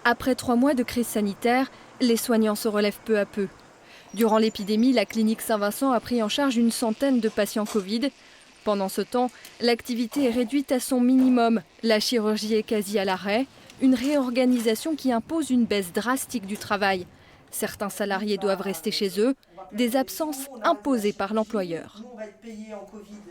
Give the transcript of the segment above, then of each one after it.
Après 3 mois de crise sanitaire, les soignants se relèvent peu à peu. Durant l'épidémie, la clinique Saint-Vincent a pris en charge une centaine de patients Covid. Pendant ce temps, l'activité est réduite à son minimum. La chirurgie est quasi à l'arrêt. Une réorganisation qui impose une baisse drastique du travail. Certains salariés doivent rester chez eux. Des absences imposées par l'employeur.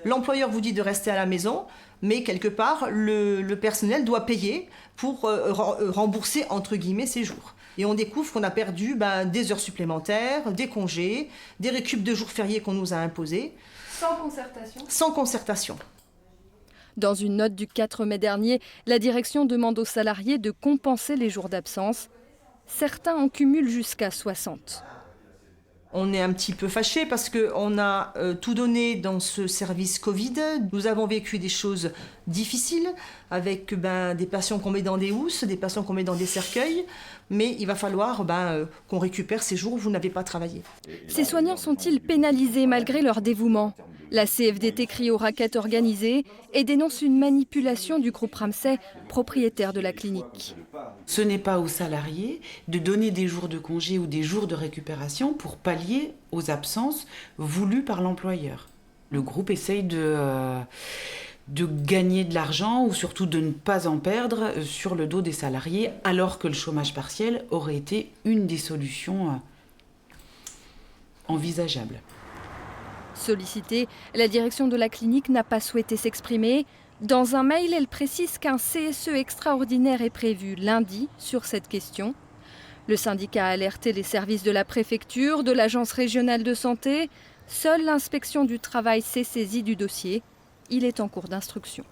L'employeur vous dit de rester à la maison, mais quelque part, le personnel doit payer pour rembourser, entre guillemets, ses jours. Et on découvre qu'on a perdu des heures supplémentaires, des congés, des récup de jours fériés qu'on nous a imposés. Sans concertation. Sans concertation. Dans une note du 4 mai dernier, la direction demande aux salariés de compenser les jours d'absence. Certains en cumulent jusqu'à 60. On est un petit peu fâchés parce qu'on a tout donné dans ce service Covid. Nous avons vécu des choses difficiles avec des patients qu'on met dans des housses, des patients qu'on met dans des cercueils. Mais il va falloir qu'on récupère ces jours où vous n'avez pas travaillé. Ces soignants sont-ils pénalisés malgré leur dévouement ? La CFDT crie aux raquettes organisées et dénonce une manipulation du groupe Ramsay, propriétaire de la clinique. Ce n'est pas aux salariés de donner des jours de congé ou des jours de récupération pour pallier aux absences voulues par l'employeur. Le groupe essaye de gagner de l'argent ou surtout de ne pas en perdre sur le dos des salariés, alors que le chômage partiel aurait été une des solutions envisageables. Sollicitée, la direction de la clinique n'a pas souhaité s'exprimer. Dans un mail, elle précise qu'un CSE extraordinaire est prévu lundi sur cette question. Le syndicat a alerté les services de la préfecture, de l'agence régionale de santé. Seule l'inspection du travail s'est saisie du dossier. Il est en cours d'instruction.